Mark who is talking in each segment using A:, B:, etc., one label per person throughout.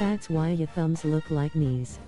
A: That's why your thumbs look like knees.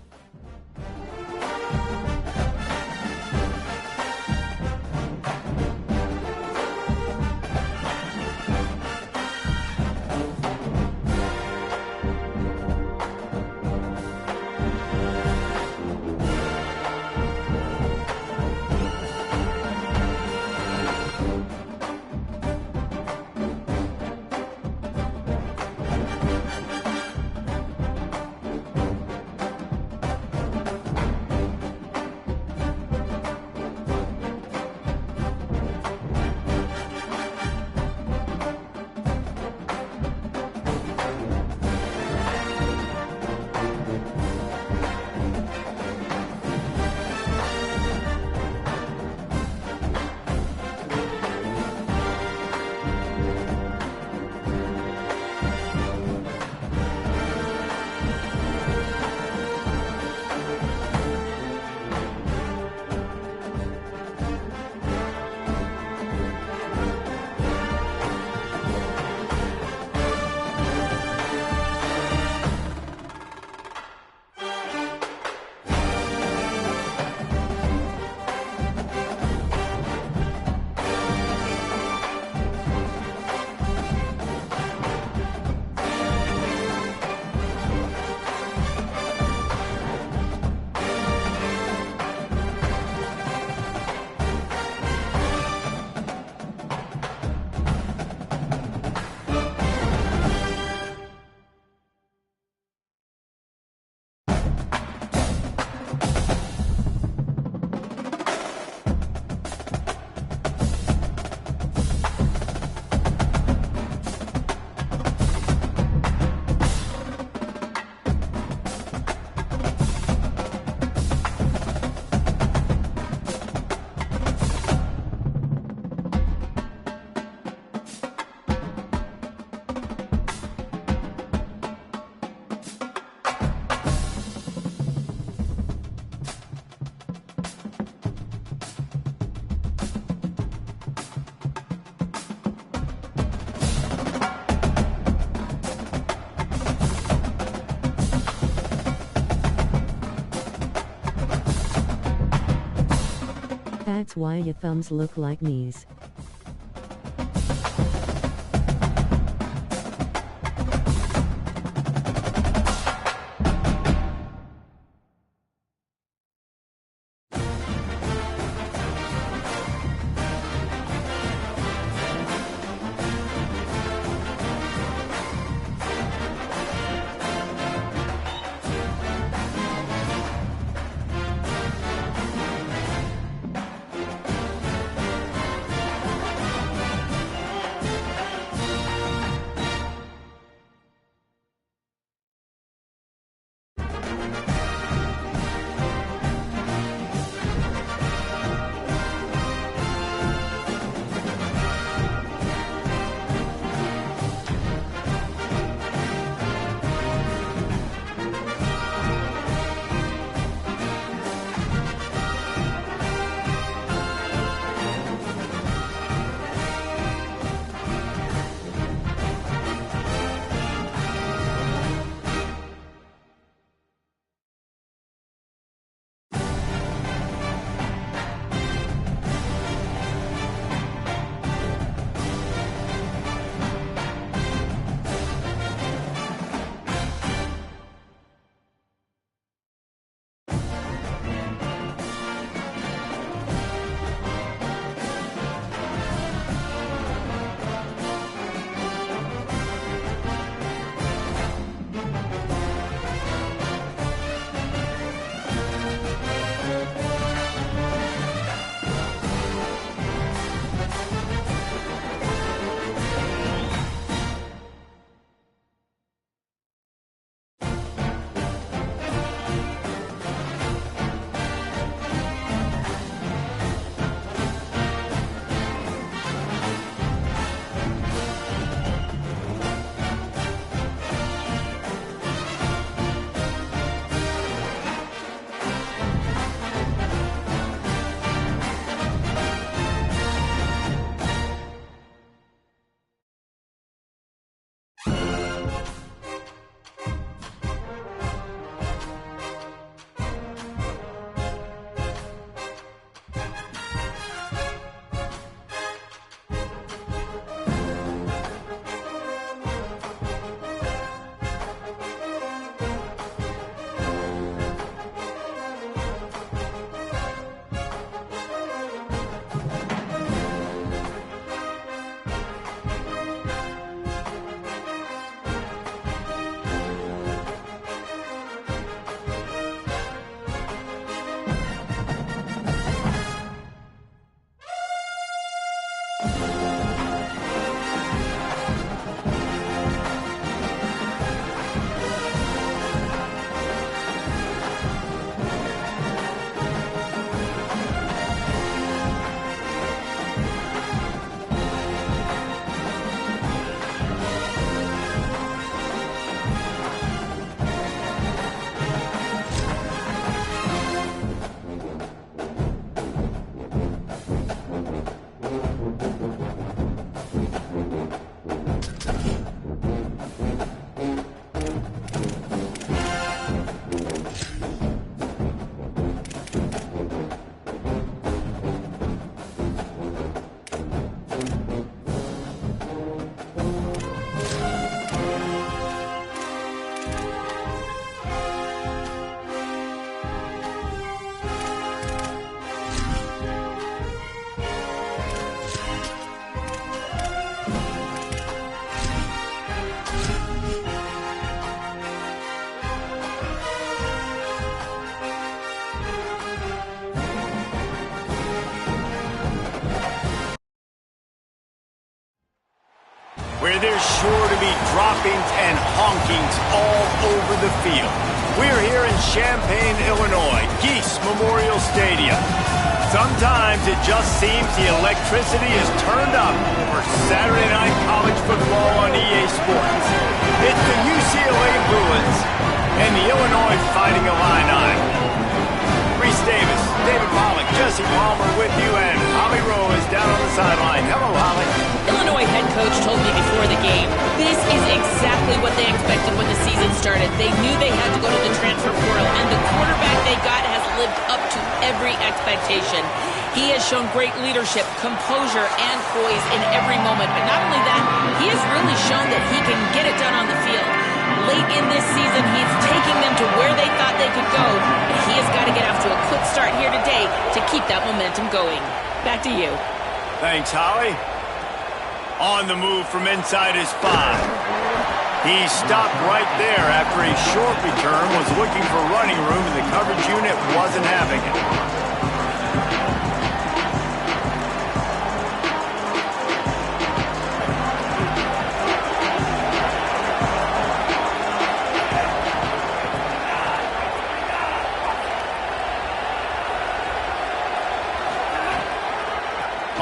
A: That's why your thumbs look like knees.
B: droppings, and honkings all over the field. We're here in Champaign, Illinois, Geese Memorial Stadium. Sometimes it just seems the electricity is turned up for Saturday night college football on EA Sports. It's the UCLA Bruins and the Illinois Fighting Illini. Reese Davis, David Pollock, Jesse Palmer with you, and Holly Rowe is down on the sideline. Hello, Holly.
C: Illinois head coach told me before the game, this is exactly what they expected when the season started. They knew they had to go to the transfer portal, and the quarterback they got has lived up to every expectation. He has shown great leadership, composure, and poise in every moment. But not only that, he has really shown that he can get it done on the field. Late in this season, he's taking them to where they thought they could go. And he has got to get off to a quick start here today to keep that momentum going. Back to you.
B: Thanks, Holly. On the move from inside his 5. He stopped right there after a short return, was looking for running room, and the coverage unit wasn't having it.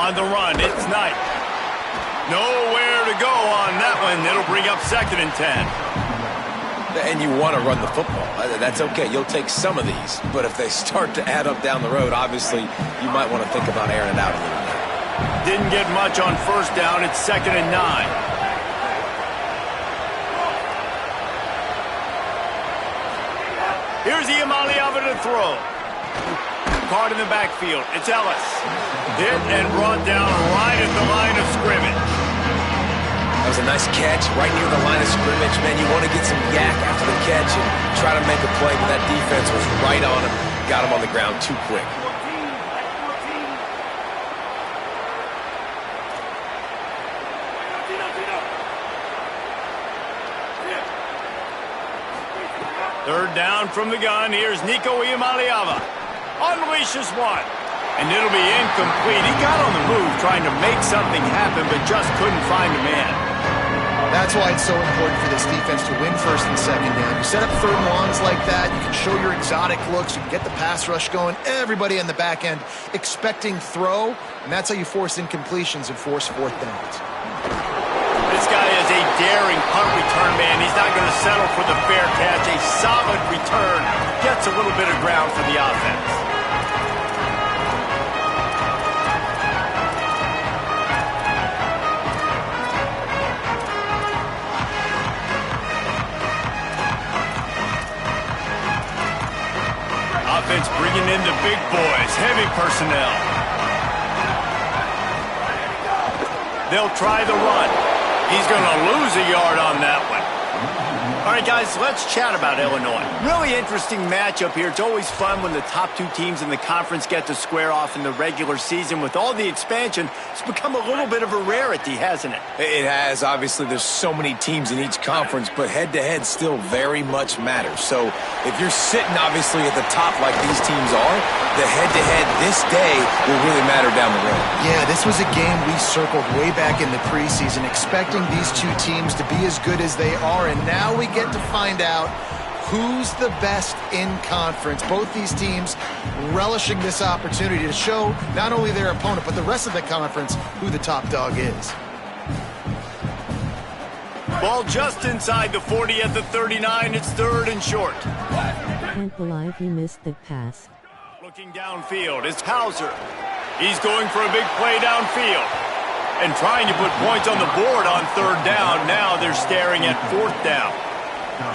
B: On the run, it's Knight. Nowhere to go on that one. It'll bring up 2nd and 10.
D: And you want to run the football. That's okay. You'll take some of these. But if they start to add up down the road, obviously, you might want to think about airing it out a little bit.
B: Didn't get much on 1st down. It's 2nd and 9. Here's Iamaleava to throw. Caught in the backfield. It's Ellis. Hit and brought down right at the line of scrimmage.
D: That was a nice catch right near the line of scrimmage. Man, you want to get some yak after the catch and try to make a play, but that defense was right on him. Got him on the ground too quick.
B: Third down from the gun. Here's Nico Iamaleava. Unleashes one. And it'll be incomplete. He got on the move trying to make something happen, but just couldn't find a man.
E: That's why it's so important for this defense to win 1st and 2nd down. You set up 3rd and longs like that. You can show your exotic looks. You can get the pass rush going. Everybody on the back end expecting throw. And that's how you force incompletions and force 4th downs.
B: This guy is a daring punt return man. He's not going to settle for the fair catch. A solid return. Gets a little bit of ground for the offense. Offense bringing in the big boys, heavy personnel. They'll try the run. He's going to lose a yard on that one. All right, guys, let's chat about Illinois. Really interesting matchup here. It's always fun when the top 2 teams in the conference get to square off in the regular season. With all the expansion, it's become a little bit of a rarity, hasn't it?
D: It has. Obviously, there's so many teams in each conference, but head-to-head still very much matters. So if you're sitting, obviously, at the top like these teams are, the head-to-head this day will really matter down the road.
E: Yeah, this was a game we circled way back in the preseason, expecting these 2 teams to be as good as they are, and now we get to find out who's the best in conference. Both these teams relishing this opportunity to show not only their opponent, but the rest of the conference who the top dog is.
B: Ball just inside the 40 at the 39. It's 3rd and short.
A: Can't believe he missed the pass.
B: Looking downfield, it's Hauser. He's going for a big play downfield. And trying to put points on the board on 3rd down. Now they're staring at 4th down.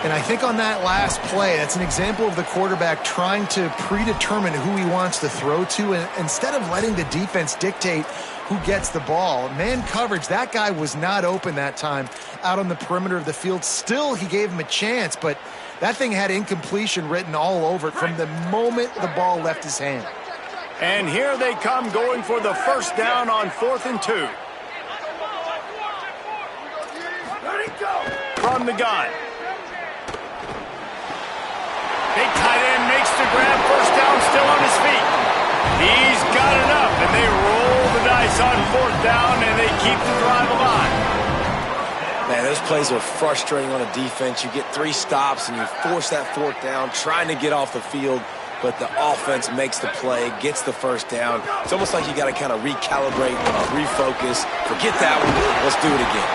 E: And I think on that last play, that's an example of the quarterback trying to predetermine who he wants to throw to, and instead of letting the defense dictate who gets the ball. Man coverage, that guy was not open that time out on the perimeter of the field. Still, he gave him a chance, but that thing had incompletion written all over it from the moment the ball left his hand.
B: And here they come going for the 1st down on 4th and 2. From the gun. Big tight end makes the grab. 1st down, still on his feet. He's got enough, and they roll the dice on 4th down, and they keep the drive alive.
D: Man, those plays are frustrating on a defense. You get 3 stops and you force that 4th down, trying to get off the field, but the offense makes the play, gets the 1st down. It's almost like you got to kind of recalibrate, refocus. Forget that one. Let's do it again.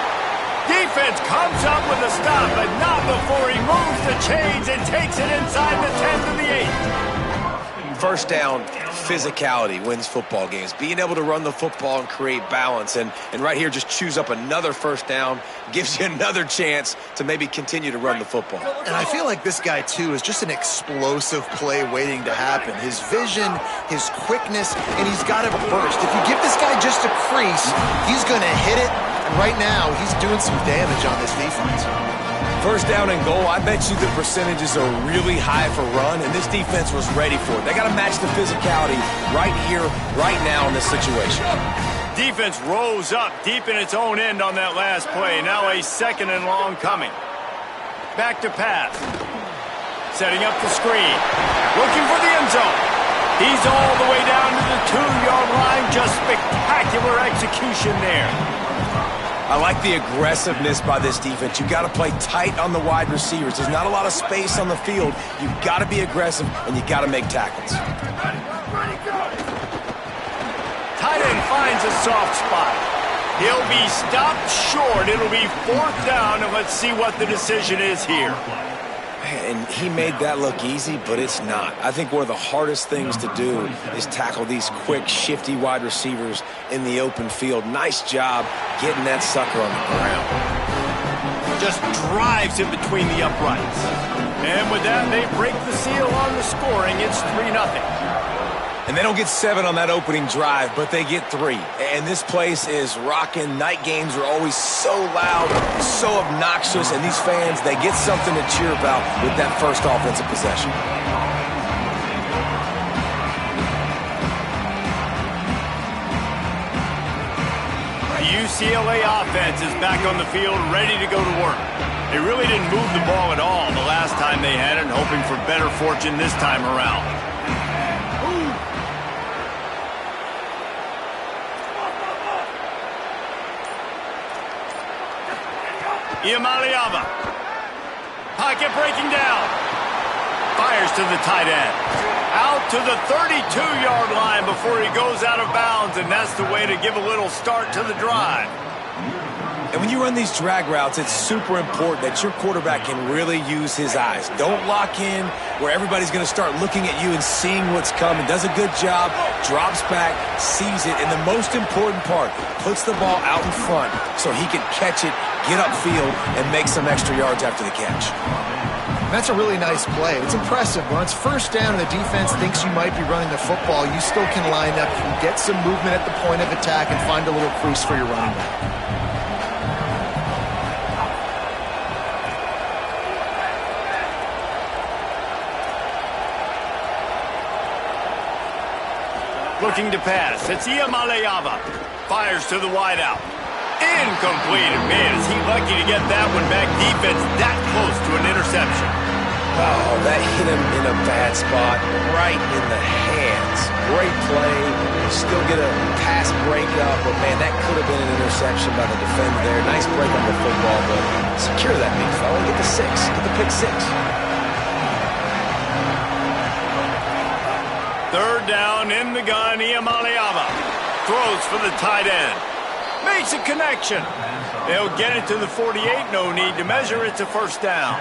B: Defense comes up with a stop, but not before he moves the chains and takes it inside the 10 to the 8.
D: 1st down, physicality wins football games. Being able to run the football and create balance. And right here, just choose up another 1st down, gives you another chance to maybe continue to run the football.
E: And I feel like this guy, too, is just an explosive play waiting to happen. His vision, his quickness, and he's got a burst. If you give this guy just a crease, he's going to hit it. And right now, he's doing some damage on this defense.
D: 1st down and goal, I bet you the percentages are really high for run, and this defense was ready for it. They got to match the physicality right here, right now in this situation.
B: Defense rose up deep in its own end on that last play. Now a 2nd and long coming. Back to pass. Setting up the screen. Looking for the end zone. He's all the way down to the 2-yard line. Just spectacular execution there.
D: I like the aggressiveness by this defense. You got to play tight on the wide receivers. There's not a lot of space on the field. You got to be aggressive, and you got to make tackles.
B: Tight end finds a soft spot. He'll be stopped short. It'll be 4th down, and let's see what the decision is here.
D: And he made that look easy, but it's not. I think one of the hardest things to do is tackle these quick, shifty wide receivers in the open field. Nice job getting that sucker on the ground.
B: Just drives in between the uprights. And with that, they break the seal on the scoring. It's 3-0.
D: And they don't get 7 on that opening drive, but they get 3. And this place is rocking. Night games are always so loud, so obnoxious, and these fans, they get something to cheer about with that first offensive possession.
B: The UCLA offense is back on the field, ready to go to work. They really didn't move the ball at all the last time they had it, hoping for better fortune this time around. Iamaleava. Pocket breaking down. Fires to the tight end. Out to the 32-yard line before he goes out of bounds, and that's the way to give a little start to the drive.
D: And when you run these drag routes, it's super important that your quarterback can really use his eyes. Don't lock in where everybody's going to start looking at you and seeing what's coming. Does a good job, drops back, sees it, and the most important part, puts the ball out in front so he can catch it, get upfield, and make some extra yards after the catch.
E: That's a really nice play. It's impressive. When it's 1st down and the defense thinks you might be running the football, you still can line up, you can get some movement at the point of attack, and find a little crease for your running back.
B: Looking to pass. It's Iamaleava. Fires to the wideout. Incomplete. Man, is he lucky to get that one back. Defense that close to an interception.
D: Oh, that hit him in a bad spot, right in the hands. Great play. Still get a pass breakup, but man, that could have been an interception by the defender there. Nice break on the football, but secure that big fella. Get the 6. Get the pick 6.
B: 3rd down in the gun. Iamaleava throws for the tight end. Makes a connection. They'll get it to the 48. No need to measure. It's a 1st down.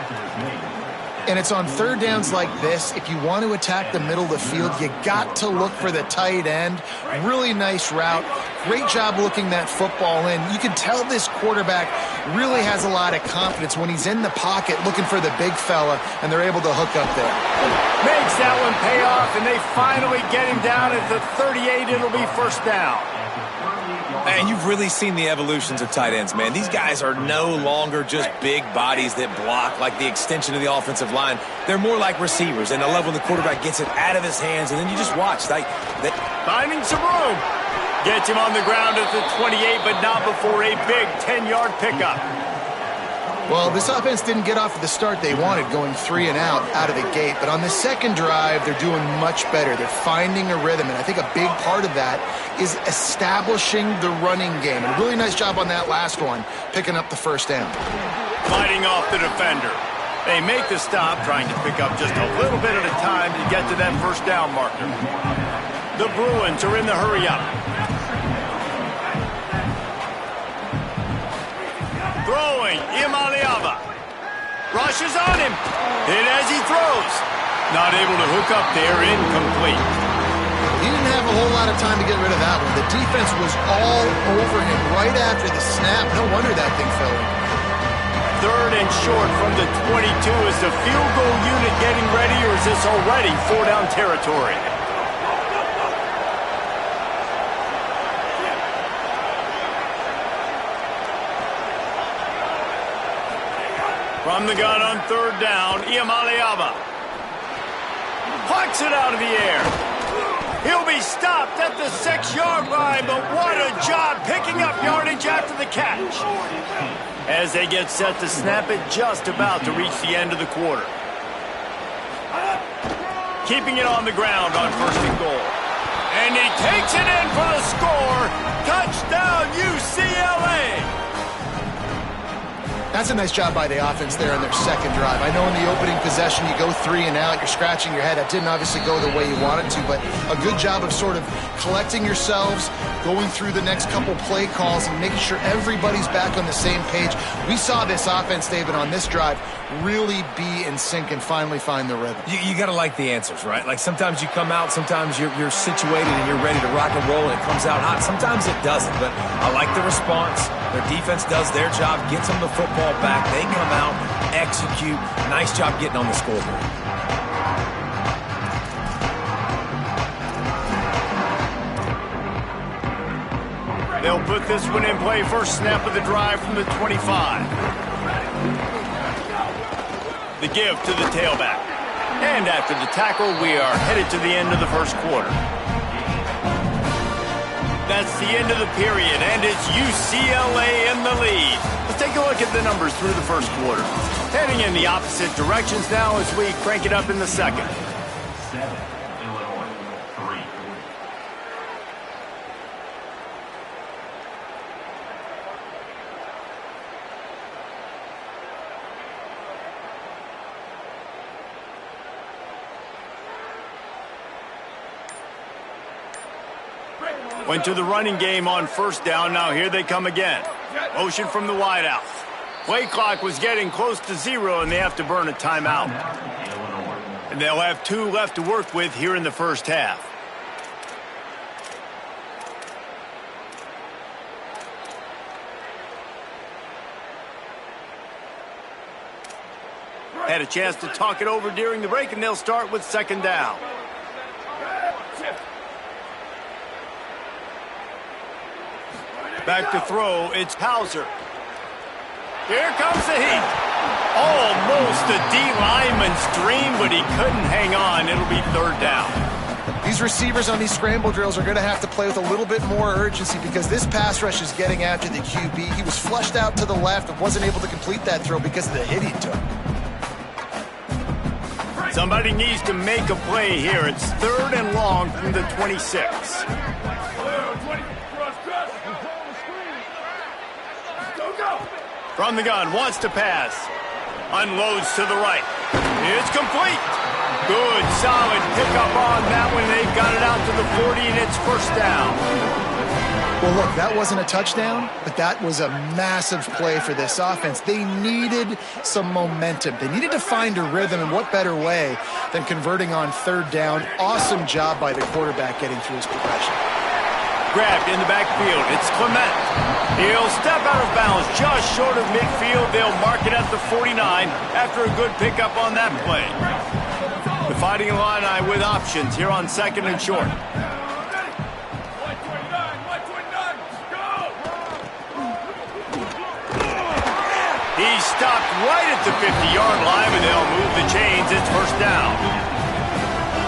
E: And it's on 3rd downs like this. If you want to attack the middle of the field, you got to look for the tight end. Really nice route. Great job looking that football in. You can tell this quarterback really has a lot of confidence when he's in the pocket looking for the big fella, and they're able to hook up there.
B: Makes that one pay off, and they finally get him down at the 38. It'll be 1st down.
D: And you've really seen the evolutions of tight ends, man. These guys are no longer just big bodies that block like the extension of the offensive line. They're more like receivers, and I love when the quarterback gets it out of his hands, and then you just watch.
B: Finding some room. Gets him on the ground at the 28, but not before a big 10-yard pickup.
E: Well, this offense didn't get off to the start they wanted, going 3 and out of the gate. But on the second drive, they're doing much better. They're finding a rhythm, and I think a big part of that is establishing the running game. And a really nice job on that last one, picking up the first down.
B: Fighting off the defender. They make the stop, trying to pick up just a little bit at a time to get to that first down marker. The Bruins are in the hurry-up. Throwing, Imaliava. Rushes on him. Hit as he throws. Not able to hook up there, incomplete.
E: He didn't have a whole lot of time to get rid of that one. The defense was all over him right after the snap. No wonder that thing fell in.
B: 3rd and short from the 22. Is the field goal unit getting ready, or is this already 4-down territory? From the gun on 3rd down, Iamaleava plucks it out of the air. He'll be stopped at the 6-yard line, but what a job picking up yardage after the catch. As they get set to snap it, just about to reach the end of the quarter. Keeping it on the ground on 1st and goal. And he takes it in for the score. Touchdown, UCLA!
E: That's a nice job by the offense there on their second drive. I know in the opening possession you go 3 and out, you're scratching your head. That didn't obviously go the way you wanted to, but a good job of sort of collecting yourselves, going through the next couple play calls and making sure everybody's back on the same page. We saw this offense, David, on this drive really be in sync and finally find the rhythm.
D: You got to like the answers, right? Like sometimes you come out, sometimes you're situated and you're ready to rock and roll and it comes out hot. Sometimes it doesn't, but I like the response. Their defense does their job, gets them the football back. They come out, execute. Nice job getting on the scoreboard.
B: They'll put this one in play. First snap of the drive from the 25. The give to the tailback. And after the tackle, we are headed to the end of the first quarter. That's the end of the period, and it's UCLA in the lead. Let's take a look at the numbers through the first quarter. Heading in the opposite directions now as we crank it up in the second.
F: 7, Illinois, 3.
B: Went to the running game on first down. Now here they come again. Motion from the wideout. Play clock was getting close to 0, and they have to burn a timeout. And they'll have 2 left to work with here in the first half. Had a chance to talk it over during the break, and they'll start with 2nd down. Back to throw, it's Hauser. Here comes the heat. Almost a D-lineman's dream, but he couldn't hang on. It'll be 3rd down.
E: These receivers on these scramble drills are going to have to play with a little bit more urgency because this pass rush is getting after the QB. He was flushed out to the left and wasn't able to complete that throw because of the hit he took.
B: Somebody needs to make a play here. It's 3rd and long from the 26. From the gun, wants to pass. Unloads to the right. It's complete. Good, solid pickup on that one. They've got it out to the 40, and it's 1st down.
E: Well, look, that wasn't a touchdown, but that was a massive play for this offense. They needed some momentum. They needed to find a rhythm, and what better way than converting on 3rd down. Awesome job by the quarterback getting through his progression.
B: Grabbed in the backfield. It's Clement. He'll step out of bounds just short of midfield. They'll mark it at the 49 after a good pickup on that play. The Fighting Illini with options here on 2nd and short. He's stopped right at the 50-yard line, and they'll move the chains. It's 1st down.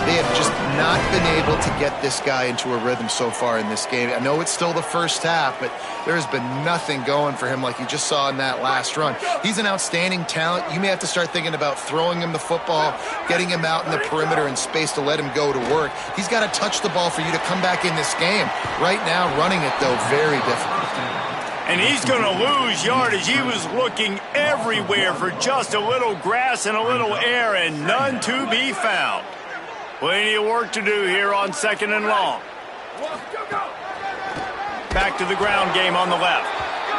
E: They have just not been able to get this guy into a rhythm so far in this game. I know it's still the first half, but there has been nothing going for him like you just saw in that last run. He's an outstanding talent. You may have to start thinking about throwing him the football, getting him out in the perimeter in space to let him go to work. He's got to touch the ball for you to come back in this game. Right now, running it, though, very difficult.
B: And he's going to lose yardage. He was looking everywhere for just a little grass and a little air, and none to be found. Plenty of work to do here on 2nd and long. Back to the ground game on the left.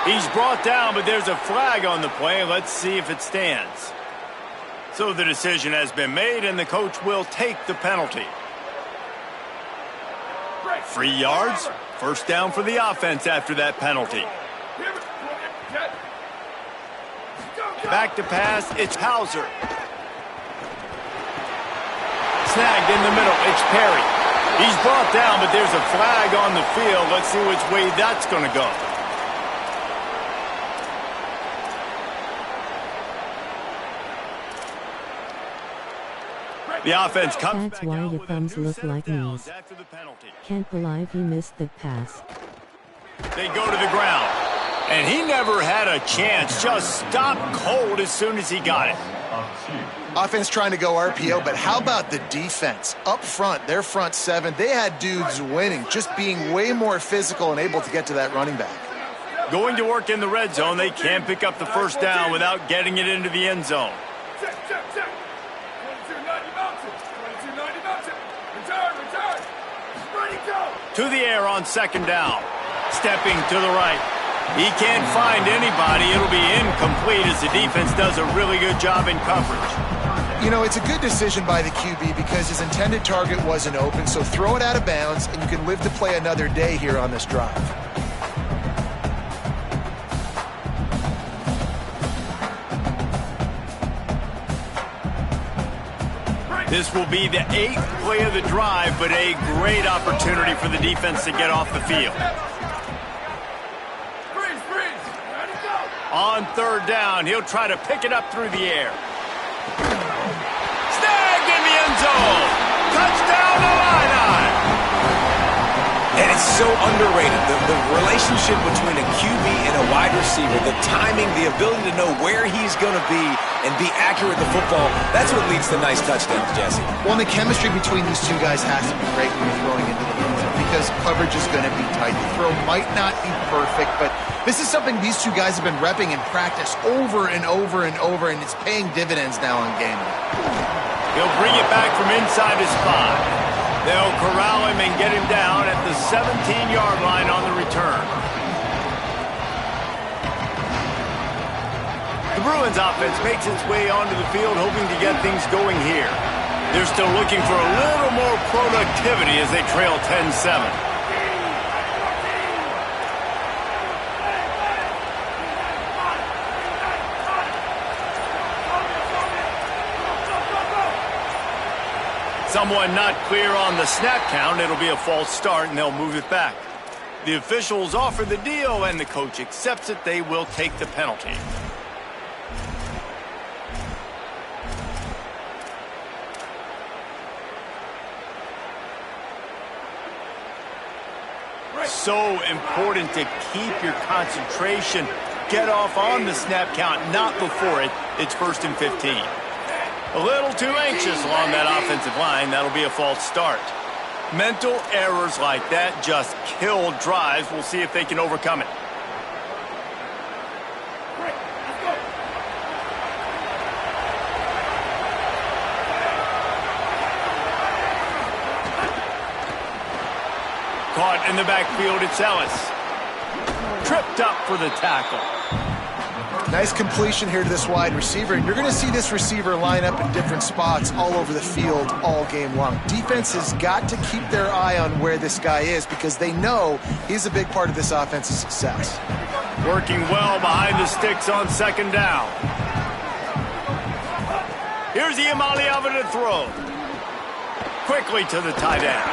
B: He's brought down, but there's a flag on the play. Let's see if it stands. So the decision has been made, and the coach will take the penalty. 3 yards, first down for the offense after that penalty. Back to pass, it's Hauser. Snagged in the middle, it's Perry. He's brought down, but there's a flag on the field. Let's see which way that's going to go. The offense comes
A: That's
B: back
A: why
B: out
A: the
B: with
A: thumbs
B: a new
A: look
B: set of
A: like
B: downs
A: these.
B: after the penalty.
A: Can't believe he missed the pass.
B: They go to the ground. And he never had a chance. Just stopped cold as soon as he got it.
E: Offense trying to go RPO, but how about the defense? Up front, their front seven, they had dudes winning, just being way more physical and able to get to that running back.
B: Going to work in the red zone. They can't pick up the first down without getting it into the end zone. To the air on 2nd down. Stepping to the right. He can't find anybody. It'll be incomplete as the defense does a really good job in coverage.
E: You know, it's a good decision by the QB because his intended target wasn't open, so throw it out of bounds, and you can live to play another day here on this drive.
B: This will be the 8th play of the drive, but a great opportunity for the defense to get off the field. On 3rd down, he'll try to pick it up through the air. Snagged in the end zone. Touchdown to Illini.
D: And it's so underrated. The relationship between a QB and a wide receiver, the timing, the ability to know where he's going to be and be accurate with the football, that's what leads to nice touchdowns, Jesse.
E: Well, and the chemistry between these two guys has to be great when you're throwing into the end zone because coverage is going to be tight. The throw might not be perfect, but this is something these two guys have been repping in practice over and over and over, and it's paying dividends now on game day.
B: He'll bring it back from inside his 5. They'll corral him and get him down at the 17-yard line on the return. The Bruins offense makes its way onto the field hoping to get things going here. They're still looking for a little more productivity as they trail 10-7. Someone not clear on the snap count. It'll be a false start, and they'll move it back. The officials offer the deal, and the coach accepts it. They will take the penalty. So important to keep your concentration. Get off on the snap count, not before it. It's 1st and 15. A little too anxious along that offensive line. That'll be a false start. Mental errors like that just kill drives. We'll see if they can overcome it. Caught in the backfield, it's Ellis. Tripped up for the tackle.
E: Nice completion here to this wide receiver, and you're going to see this receiver line up in different spots all over the field all game long. Defense has got to keep their eye on where this guy is because they know he's a big part of this offense's success.
B: Working well behind the sticks on 2nd down. Here's the Imaliava to throw. Quickly to the tight end.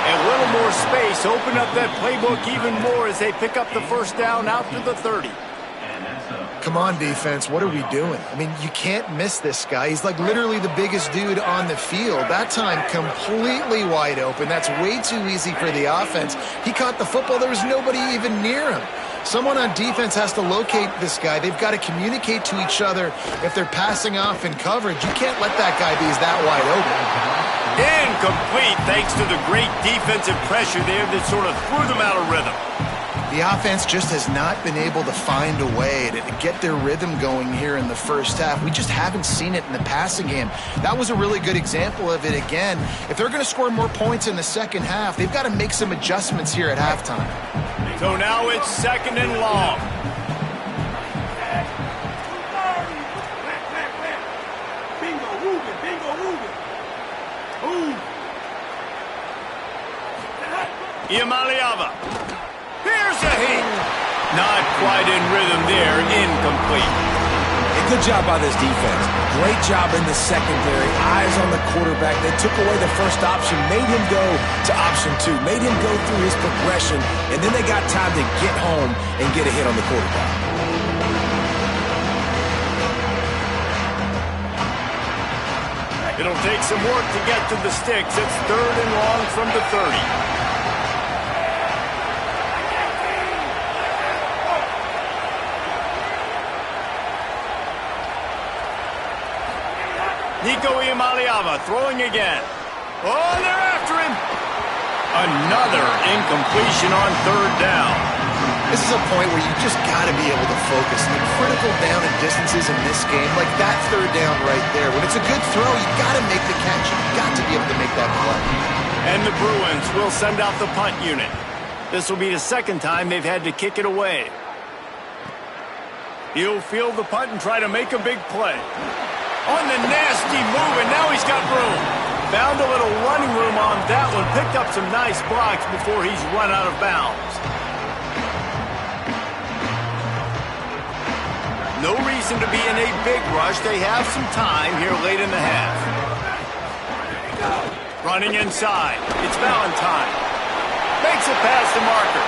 B: A little more space, open up that playbook even more as they pick up the first down out to the 30.
E: Come on, defense. What are we doing? I mean, you can't miss this guy. He's like literally the biggest dude on the field. That time, completely wide open. That's way too easy for the offense. He caught the football. There was nobody even near him. Someone on defense has to locate this guy. They've got to communicate to each other if they're passing off in coverage. You can't let that guy be that wide open.
B: Incomplete thanks to the great defensive pressure there that sort of threw them out of rhythm.
E: The offense just has not been able to find a way to get their rhythm going here in the first half. We just haven't seen it in the passing game. That was a really good example of it again. If they're going to score more points in the second half, they've got to make some adjustments here at halftime.
B: So now it's 2nd and long. Iamaleava. Here's a heat. Not quite in rhythm there. Incomplete.
D: A good job by this defense. Great job in the secondary. Eyes on the quarterback. They took away the first option, made him go to option 2, made him go through his progression, and then they got time to get home and get a hit on the quarterback.
B: It'll take some work to get to the sticks. It's 3rd and long from the 30. Nico Iamaleava throwing again. Oh, they're after him. Another incompletion on 3rd down.
E: This is a point where you just got to be able to focus. The critical down and distances in this game, like that 3rd down right there. When it's a good throw, you got to make the catch. You've got to be able to make that play.
B: And the Bruins will send out the punt unit. This will be the 2nd time they've had to kick it away. He'll field the punt and try to make a big play. On the nasty move, and now he's got room. Found a little running room on that one. Picked up some nice blocks before he's run out of bounds. No reason to be in a big rush. They have some time here late in the half. Running inside. It's Valentine. Makes it past the marker.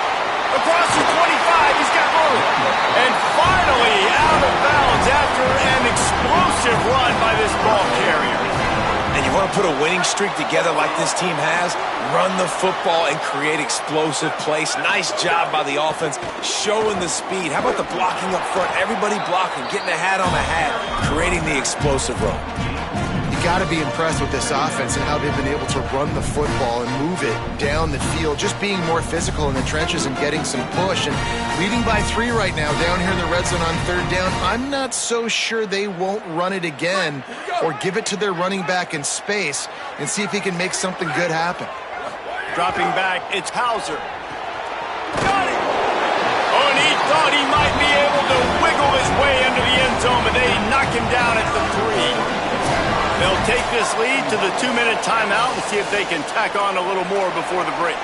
B: Across the 25, he's got room. And finally out of bounds after an explosive run by this ball carrier.
D: And you want to put a winning streak together like this team has, run the football and create explosive plays. Nice job by the offense, showing the speed. How about the blocking up front? Everybody blocking, getting a hat on a hat, creating the explosive run.
E: You got to be impressed with this offense and how they've been able to run the football and move it down the field, just being more physical in the trenches and getting some push. And leading by 3 right now down here in the red zone on 3rd down. I'm not so sure they won't run it again or give it to their running back in space and see if he can make something good happen.
B: Dropping back, it's Hauser. Got it! Oh, and he thought he might be able to wiggle his way into the end zone, but they knock him down at the 3. They'll take this lead to the 2-minute timeout and see if they can tack on a little more before the break.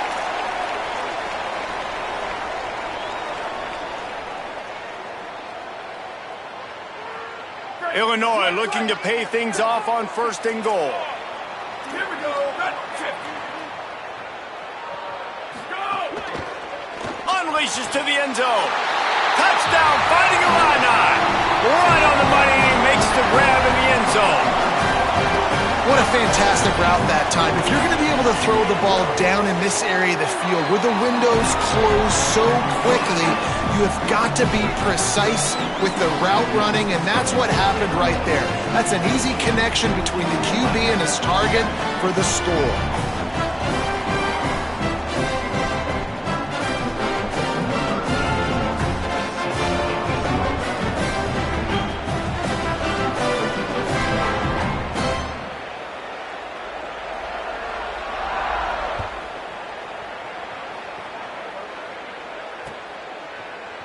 B: Illinois looking to pay things off on 1st and goal.
F: Here we go.
B: Unleashes to the end zone. Touchdown, fighting Illini. Right on the money, and he makes the grab in the end zone.
E: What a fantastic route that time. If you're going to be able to throw the ball down in this area of the field where the windows close so quickly, you have got to be precise with the route running, and that's what happened right there. That's an easy connection between the QB and his target for the score.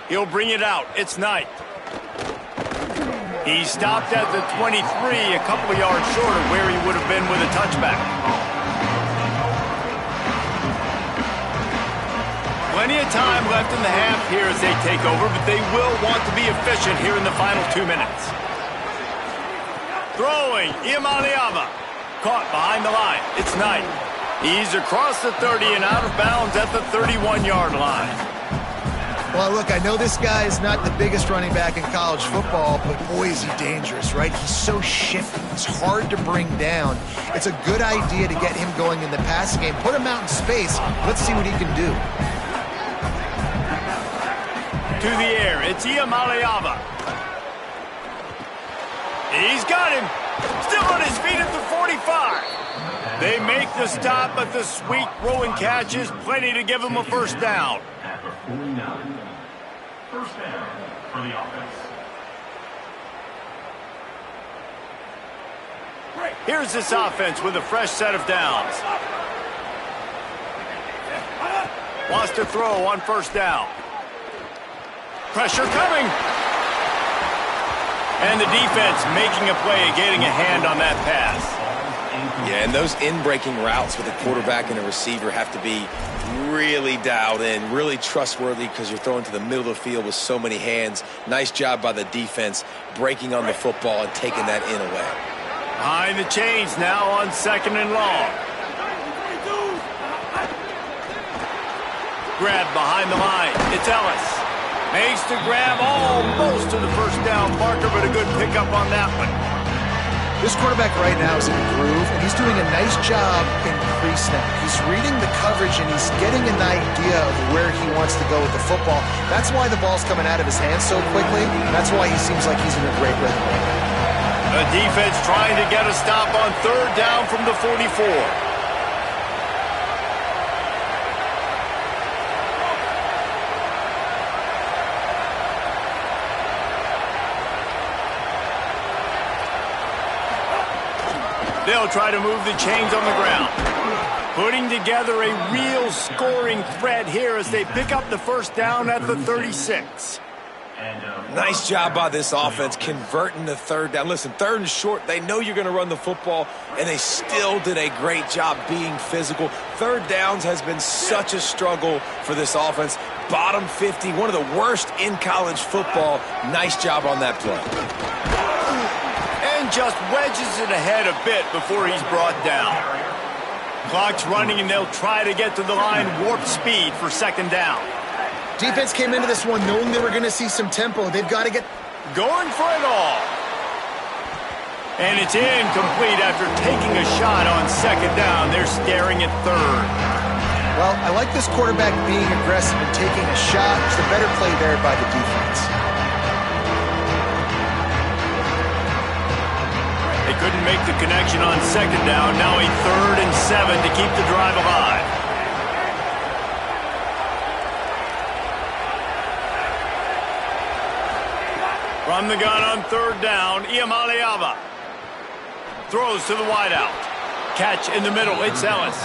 B: He'll bring it out. It's Knight. He stopped at the 23, a couple of yards short of where he would have been with a touchback. Plenty of time left in the half here as they take over, but they will want to be efficient here in the final 2 minutes. Throwing, Iamaleava. Caught behind the line. It's Knight. He's across the 30 and out of bounds at the 31-yard line.
E: Well, look, I know this guy is not the biggest running back in college football, but boy, is he dangerous, right? He's so shifty. He's hard to bring down. It's a good idea to get him going in the passing game. Put him out in space. Let's see what he can do.
B: To the air, it's Iamaleava. He's got him. Still on his feet at the 45. They make the stop, but the sweet throw and catch is plenty to give him a first down.
F: First down for the offense.
B: Here's this offense with a fresh set of downs. Wants to throw on first down. Pressure coming. And the defense making a play, getting a hand on that pass.
D: Yeah, and those in-breaking routes with a quarterback and a receiver have to be really dialed in, really trustworthy because you're throwing to the middle of the field with so many hands. Nice job by the defense breaking on the football and taking that in away.
B: Behind the chains now on second and long. Grab behind the line. It's Ellis. Makes the grab almost to the first down marker, but a good pickup on that one.
E: This quarterback right now is in a groove, and he's doing a nice job in pre-snap. He's reading the coverage, and he's getting an idea of where he wants to go with the football. That's why the ball's coming out of his hands so quickly. That's why he seems like he's in a great rhythm right now.
B: The defense trying to get a stop on third down from the 44. They'll try to move the chains on the ground. Putting together a real scoring threat here as they pick up the first down at the 36.
D: Nice job by this offense converting the third down. Listen, third and short, they know you're going to run the football, and they still did a great job being physical. Third downs has been such a struggle for this offense. Bottom 50, one of the worst in college football. Nice job on that play.
B: And just wedges it ahead a bit before he's brought down. Clock's running, and they'll try to get to the line warp speed for second down.
E: Defense came into this one knowing they were going to see some tempo. They've got to get
B: going for it all. And it's incomplete after taking a shot on second down. They're staring at third.
E: Well, I like this quarterback being aggressive and taking a shot. It's a better play there by the defense.
B: They couldn't make the connection on second down. Now a 3rd and 7 to keep the drive alive. From the gun on third down, Iamaleava throws to the wideout. Catch in the middle, it's Ellis.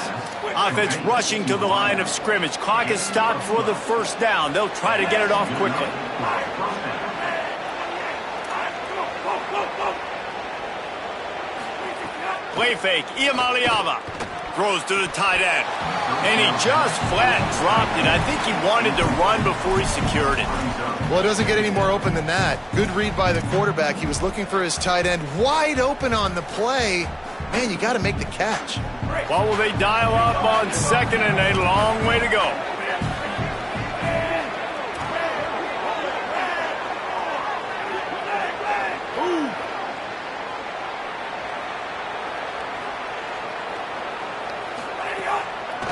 B: Offense rushing to the line of scrimmage. Clock is stopped for the first down. They'll try to get it off quickly. Play fake, Iamaleava throws to the tight end. And he just flat dropped it. I think he wanted to run before he secured it.
E: Well, it doesn't get any more open than that. Good read by the quarterback. He was looking for his tight end wide open on the play. Man, you got to make the catch.
B: Well, will they dial up on second and a long way to go?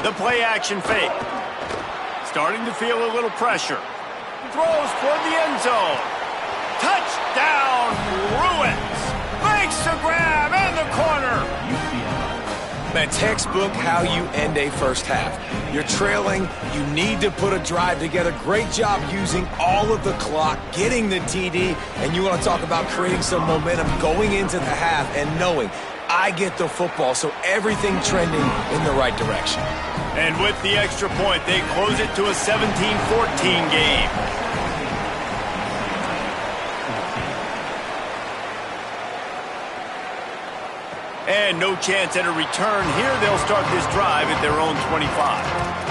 B: The play action fake. Starting to feel a little pressure. Throws toward the end zone. Touchdown, Bruins. Makes the grab and the corner.
D: Man, textbook how you end a first half. You're trailing. You need to put a drive together. Great job using all of the clock, getting the TD, and you want to talk about creating some momentum going into the half and knowing I get the football, so everything trending in the right direction.
B: And with the extra point, they close it to a 17-14 game. And no chance at a return here. They'll start this drive at their own 25.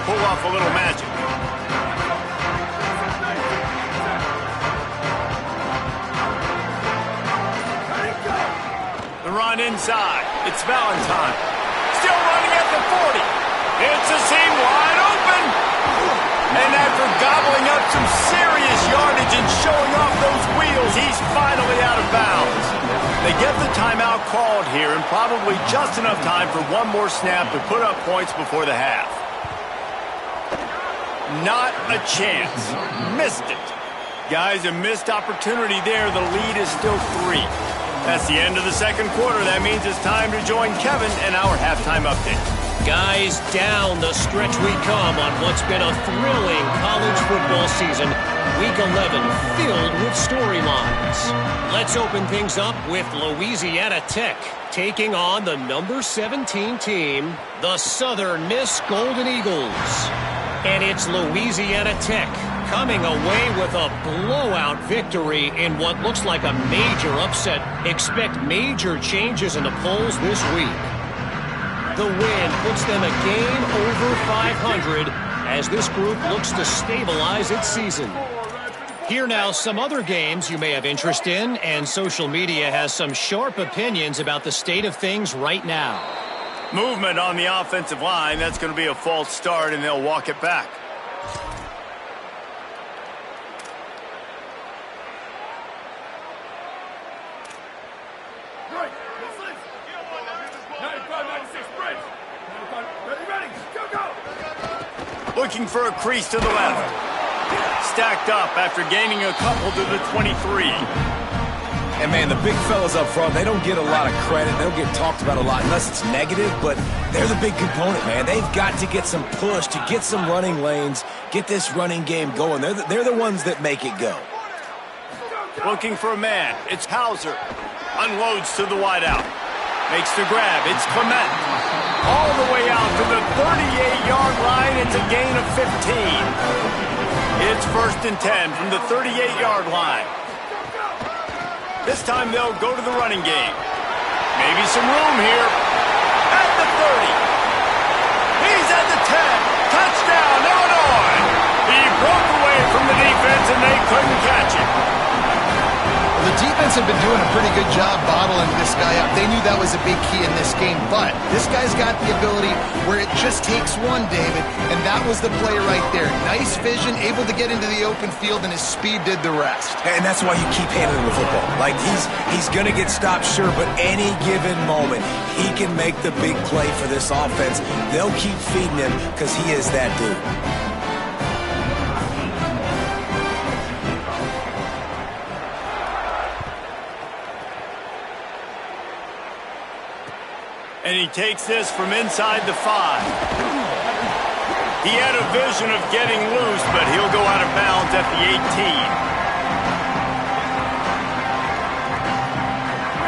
B: pull off a little magic. The run inside. It's Valentine. Still running at the 40. It's a seam wide open. And after gobbling up some serious yardage and showing off those wheels, he's finally out of bounds. They get the timeout called here, and probably just enough time for one more snap to put up points before the half. Not a chance. Missed it. Guys, a missed opportunity there. The lead is still 3. That's the end of the second quarter. That means it's time to join Kevin and our halftime update.
G: Guys, down the stretch we come on what's been a thrilling college football season. Week 11 filled with storylines. Let's open things up with Louisiana Tech taking on the number 17 team, the Southern Miss Golden Eagles. And it's Louisiana Tech coming away with a blowout victory in what looks like a major upset. Expect major changes in the polls this week. The win puts them a game over 500 as this group looks to stabilize its season. Here now some other games you may have interest in, and social media has some sharp opinions about the state of things right now.
B: Movement on the offensive line. That's going to be a false start, and they'll walk it back. Looking for a crease to the left. Stacked up after gaining a couple to the 23.
D: And, man, the big fellas up front, they don't get a lot of credit. They don't get talked about a lot unless it's negative, but they're the big component, man. They've got to get some push, to get some running lanes, get this running game going. They're the ones that make it go.
B: Looking for a man. It's Hauser. Unloads to the wideout. Makes the grab. It's Clement. All the way out to the 38-yard line. It's a gain of 15. It's 1st and 10 from the 38-yard line. This time they'll go to the running game. Maybe some room here. At the 30. He's at the 10. Touchdown, Illinois. He broke away from the defense and they couldn't catch him.
E: The defense had been doing a pretty good job bottling this guy up. They knew that was a big key in this game, but this guy's got the ability where it just takes one, David, and that was the play right there. Nice vision, able to get into the open field, and his speed did the rest.
D: And that's why you keep handing him the football. Like, he's going to get stopped, sure, but any given moment, he can make the big play for this offense. They'll keep feeding him because he is that dude.
B: And he takes this from inside the 5. He had a vision of getting loose, but he'll go out of bounds at the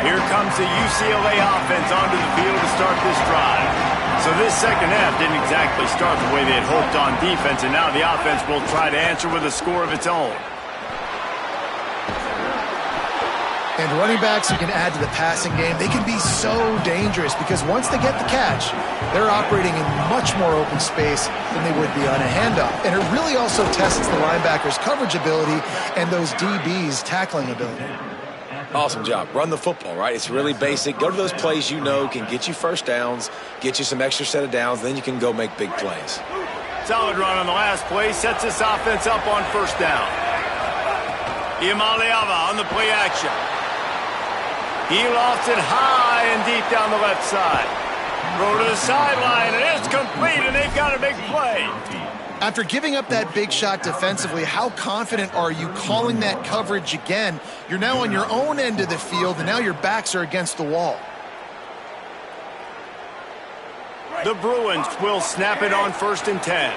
B: 18. Here comes the UCLA offense onto the field to start this drive. So this second half didn't exactly start the way they had hoped on defense, and now the offense will try to answer with a score of its own.
E: And running backs who can add to the passing game, they can be so dangerous because once they get the catch, they're operating in much more open space than they would be on a handoff. And it really also tests the linebackers' coverage ability and those DBs' tackling ability.
D: Awesome job. Run the football, right? It's really basic. Go to those plays you know can get you first downs, get you some extra set of downs, then you can go make big plays.
B: Solid run on the last play. Sets this offense up on first down. Iamaleava on the play action. He lofts it high and deep down the left side. Throw to the sideline, and it's complete, and they've got a big play.
E: After giving up that big shot defensively, how confident are you calling that coverage again? You're now on your own end of the field, and now your backs are against the wall.
B: The Bruins will snap it on 1st and 10.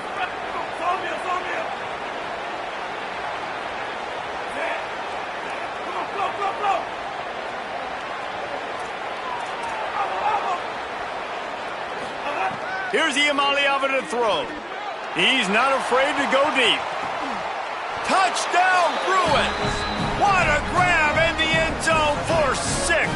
B: Here's Iamaleava to throw. He's not afraid to go deep. Touchdown, Bruins! What a grab in the end zone for 6.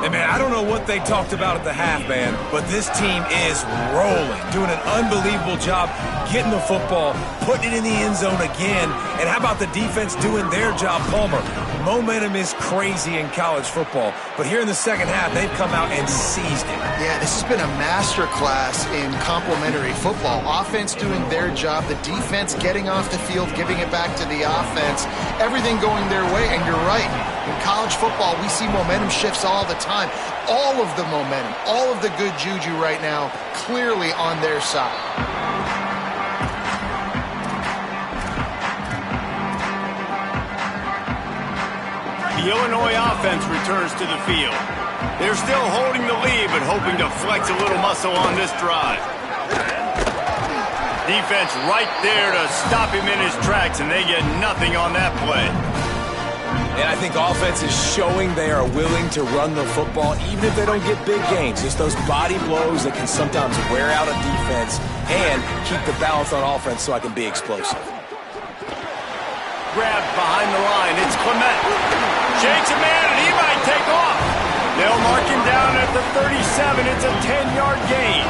D: And man, I don't know what they talked about at the half, man, but this team is rolling, doing an unbelievable job getting the football, putting it in the end zone again. And how about the defense doing their job, Palmer? Momentum is crazy in college football, but here in the second half, they've come out and seized it.
E: Yeah, this has been a masterclass in complementary football. Offense doing their job, the defense getting off the field, giving it back to the offense, everything going their way. And you're right, in college football, we see momentum shifts all the time. All of the momentum, all of the good juju right now, clearly on their side.
B: The Illinois offense returns to the field. They're still holding the lead, but hoping to flex a little muscle on this drive. Defense right there to stop him in his tracks, and they get nothing on that play.
D: And I think offense is showing they are willing to run the football, even if they don't get big gains. Just those body blows that can sometimes wear out a defense and keep the balance on offense so I can be explosive.
B: Grabbed behind the line. It's Clement. Shakes a man, and he might take off. They'll mark him down at the 37. It's a 10-yard gain.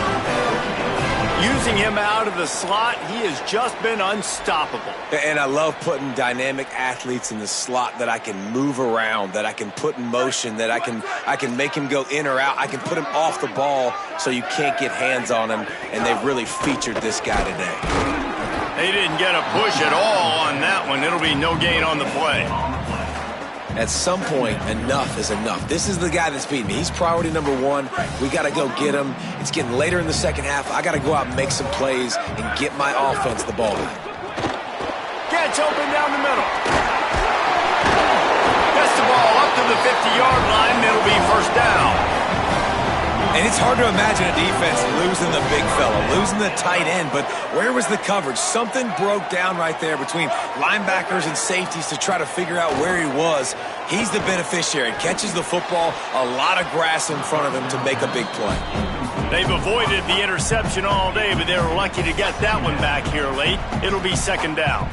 B: Using him out of the slot, he has just been unstoppable.
D: And I love putting dynamic athletes in the slot that I can move around, that I can put in motion, that I can make him go in or out. I can put him off the ball so you can't get hands on him, and they've really featured this guy today.
B: They didn't get a push at all on that one. It'll be no gain on the play.
D: At some point, enough is enough. This is the guy that's beating me. He's priority number one. We got to go get him. It's getting later in the second half. I got to go out and make some plays and get my offense the ball back.
B: Gets open down the middle. Gets the ball up to the 50-yard line. It'll be first down.
D: And it's hard to imagine a defense losing the big fella, losing the tight end, but where was the coverage? Something broke down right there between linebackers and safeties to try to figure out where he was. He's the beneficiary. Catches the football, a lot of grass in front of him to make a big play.
B: They've avoided the interception all day, but they were lucky to get that one back here late. It'll be second down.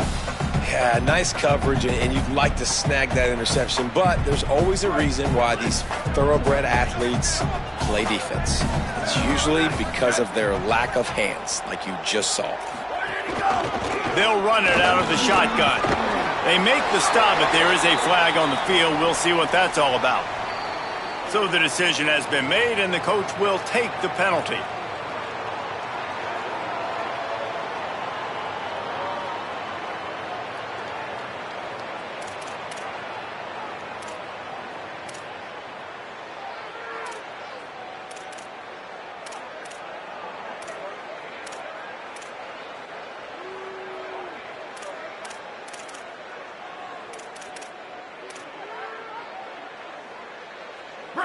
D: Yeah, nice coverage, and you'd like to snag that interception, but there's always a reason why these thoroughbred athletes play defense. It's usually because of their lack of hands, like you just saw.
B: They'll run it out of the shotgun. They make the stop, but there is a flag on the field. We'll see what that's all about. So the decision has been made, and the coach will take the penalty.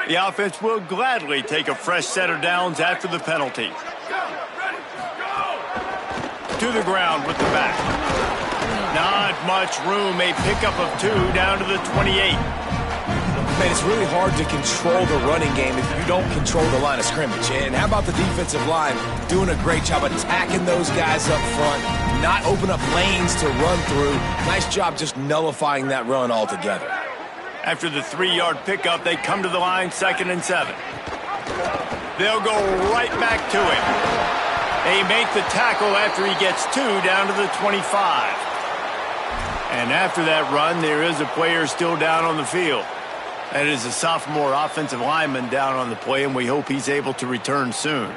B: The offense will gladly take a fresh set of downs after the penalty. To the ground with the back. Not much room. A pickup of 2 down to the 28.
D: Man, it's really hard to control the running game if you don't control the line of scrimmage. And how about the defensive line doing a great job attacking those guys up front, not open up lanes to run through. Nice job just nullifying that run altogether.
B: After the 3-yard pickup, they come to the line, 2nd and 7. They'll go right back to him. They make the tackle after he gets 2 down to the 25. And after that run, there is a player still down on the field. That is a sophomore offensive lineman down on the play, and we hope he's able to return soon.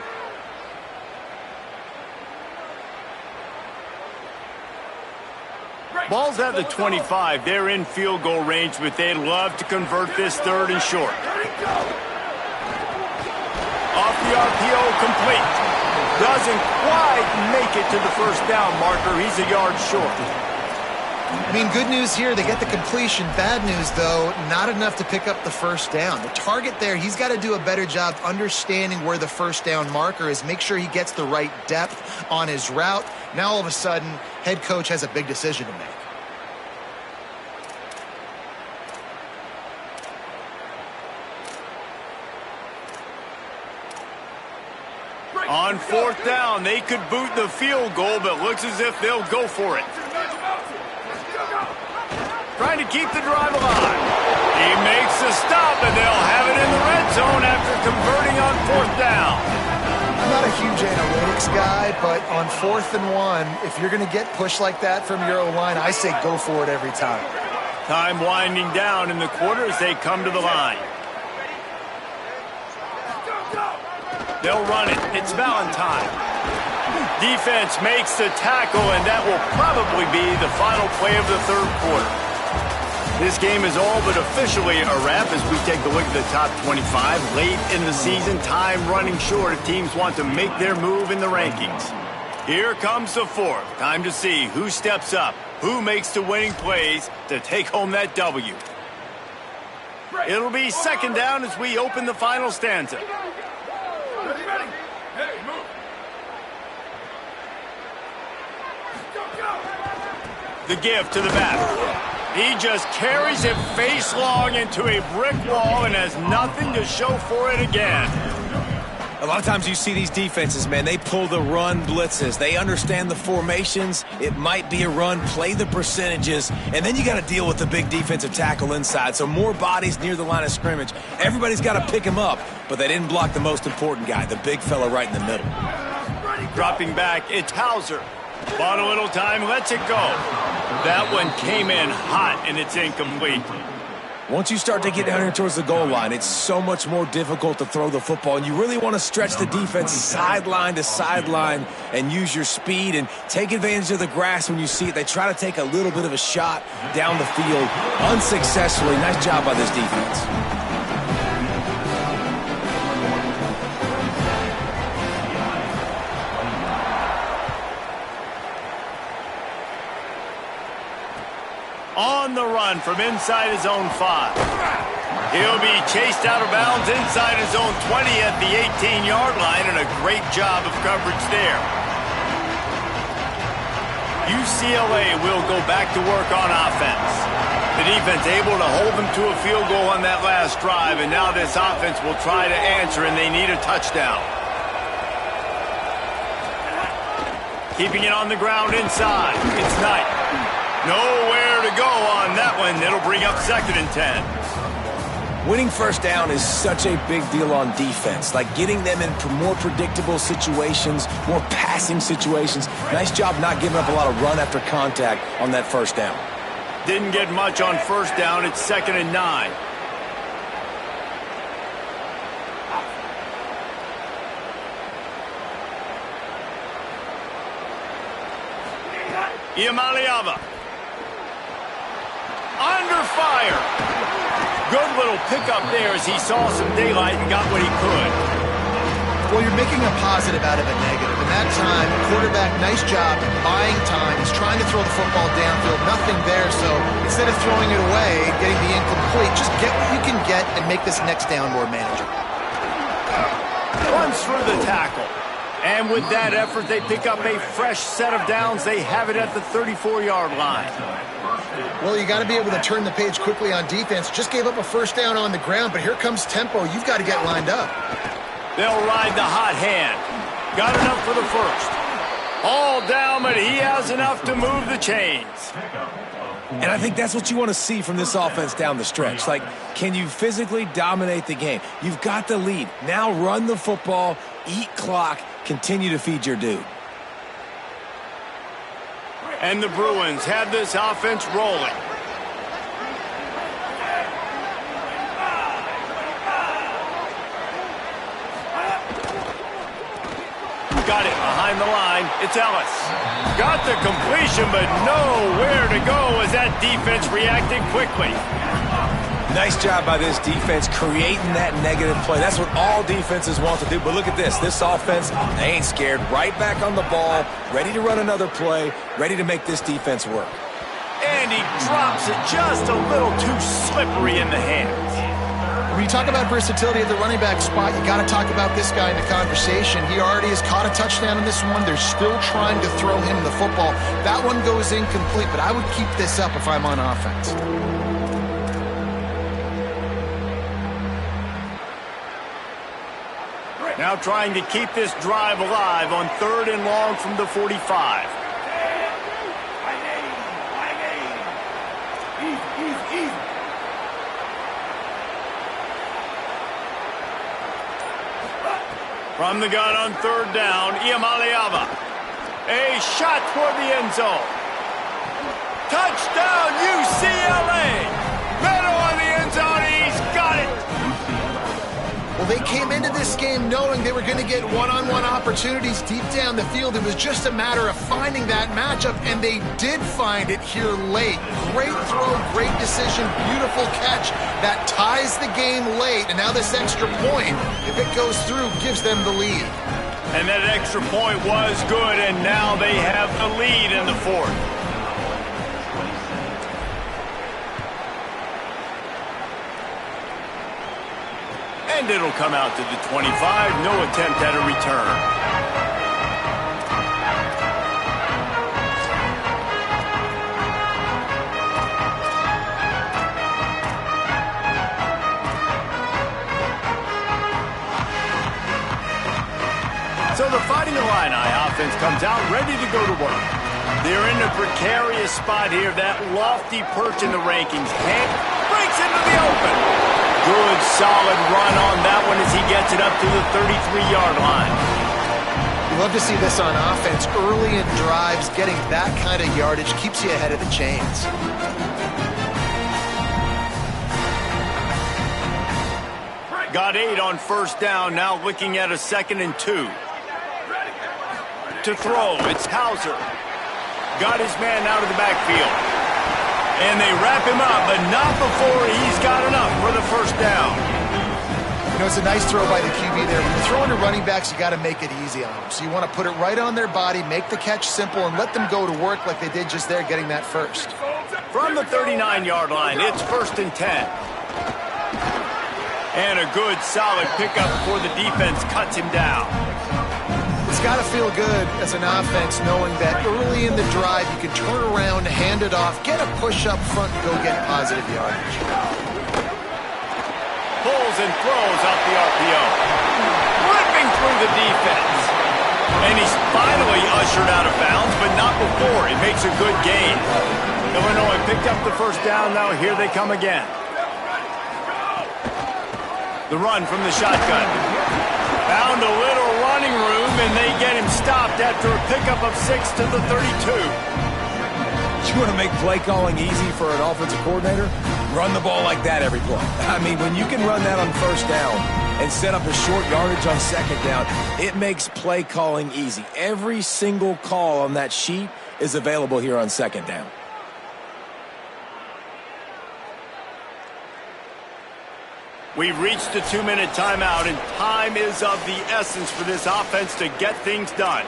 B: Ball's at the 25. They're in field goal range, but they'd love to convert this 3rd and short. Off the RPO, complete. Doesn't quite make it to the first down marker. He's a yard short.
E: I mean, good news here. They get the completion. Bad news, though, not enough to pick up the first down. The target there, he's got to do a better job understanding where the first down marker is, make sure he gets the right depth on his route. Now, all of a sudden, head coach has a big decision to make.
B: On 4th down, they could boot the field goal, but looks as if they'll go for it. trying to keep the drive alive. He makes the stop, and they'll have it in the red zone after converting on 4th down.
E: I'm not a huge analytics guy, but on 4th and 1, if you're going to get pushed like that from your O-line, I say go for it every time.
B: Time winding down in the quarter as they come to the line. They'll run it. It's Valentine. Defense makes the tackle, and that will probably be the final play of the 3rd quarter. This game is all but officially a wrap as we take a look at the top 25. Late in the season, time running short if teams want to make their move in the rankings. Here comes the 4th. Time to see who steps up, who makes the winning plays to take home that W. It'll be 2nd down as we open the final stanza. The give to the back. He just carries it face long into a brick wall and has nothing to show for it again.
D: A lot of times you see these defenses, man, they pull the run blitzes. They understand the formations. It might be a run, play the percentages, and then you got to deal with the big defensive tackle inside. So more bodies near the line of scrimmage. Everybody's got to pick him up, but they didn't block the most important guy, the big fella right in the middle.
B: Dropping back, it's Hauser. Bought a little time, lets it go. That one came in hot, and it's incomplete.
D: Once you start to get down here towards the goal line, it's so much more difficult to throw the football, and you really want to stretch the defense sideline to sideline and use your speed and take advantage of the grass when you see it. They try to take a little bit of a shot down the field unsuccessfully. Nice job by this defense.
B: On the run from inside his own 5. He'll be chased out of bounds inside his own 20 at the 18-yard line, and a great job of coverage there. UCLA will go back to work on offense. The defense able to hold them to a field goal on that last drive, and now this offense will try to answer, and they need a touchdown. Keeping it on the ground inside. It's Knight. Nowhere to go on that one. It'll bring up 2nd and 10.
D: Winning 1st down is such a big deal on defense. Like getting them in more predictable situations, more passing situations. Nice job not giving up a lot of run after contact on that 1st down.
B: Didn't get much on 1st down. It's 2nd and 9. Iamaleava. Under fire. Good little pickup there as he saw some daylight and got what he could.
E: Well, you're making a positive out of a negative. And that time, quarterback, nice job buying time. He's trying to throw the football downfield. Nothing there, so instead of throwing it away and getting the incomplete, just get what you can get and make this next down more manageable.
B: Runs through the tackle. And with that effort, they pick up a fresh set of downs. They have it at the 34-yard line.
E: Well, you got to be able to turn the page quickly on defense. Just gave up a 1st down on the ground, but here comes tempo. You've got to get lined up.
B: They'll ride the hot hand. Got enough for the 1st. All down, but he has enough to move the chains.
D: And I think that's what you want to see from this offense down the stretch. Like, can you physically dominate the game? You've got the lead. Now run the football, eat clock, continue to feed your dude.
B: And the Bruins have this offense rolling. Got it behind the line. It's Ellis. Got the completion, but nowhere to go as that defense reacted quickly.
D: Nice job by this defense creating that negative play. That's what all defenses want to do. But look at this. This offense, they ain't scared. Right back on the ball, ready to run another play, ready to make this defense work.
B: And he drops it just a little too slippery in the hands.
E: When you talk about versatility at the running back spot, you got to talk about this guy in the conversation. He already has caught a touchdown in this one. They're still trying to throw him the football. That one goes incomplete, but I would keep this up if I'm on offense.
B: Now trying to keep this drive alive on 3rd and long from the 45. From the gun on third down, Iamaleava. A shot toward the end zone. Touchdown, UCLA! Middle of the end zone, he's got it!
E: Well, they came into this game knowing they were going to get one-on-one opportunities deep down the field. It was just a matter of finding that matchup, and they did find it here late. Great throw, great decision, beautiful catch. That ties the game late, and now this extra point, if it goes through, gives them the lead.
B: And that extra point was good, and now they have the lead in the fourth. And it'll come out to the 25. No attempt at a return. So the Fighting Illini offense comes out ready to go to work. They're in a precarious spot here. That lofty perch in the rankings. Hank breaks into the open. Good, solid run on that one as he gets it up to the 33-yard line.
E: You love to see this on offense. Early in drives, getting that kind of yardage keeps you ahead of the chains.
B: Got 8 on first down, now looking at a 2nd and 2. To throw, it's Hauser. Got his man out of the backfield. And they wrap him up, but not before he's got enough for the first down.
E: You know, it's a nice throw by the QB there. When you're throwing to running backs, you got to make it easy on them. So you want to put it right on their body, make the catch simple, and let them go to work like they did just there, getting that first.
B: From the 39-yard line, it's 1st and 10. And a good, solid pickup before the defense cuts him down.
E: It's got to feel good as an offense knowing that early in the drive you can turn around, hand it off, get a push up front, and go get positive yardage.
B: Pulls and throws off the RPO. Ripping through the defense. And he's finally ushered out of bounds, but not before. He makes a good gain. Illinois picked up the first down. Now here they come again. The run from the shotgun. Found a little running room, and they get him stopped after a pickup of 6 to the 32.
D: You want to make play calling easy for an offensive coordinator? Run the ball like that every play. I mean, when you can run that on first down and set up a short yardage on second down, it makes play calling easy. Every single call on that sheet is available here on second down.
B: We've reached the 2-minute timeout, and time is of the essence for this offense to get things done.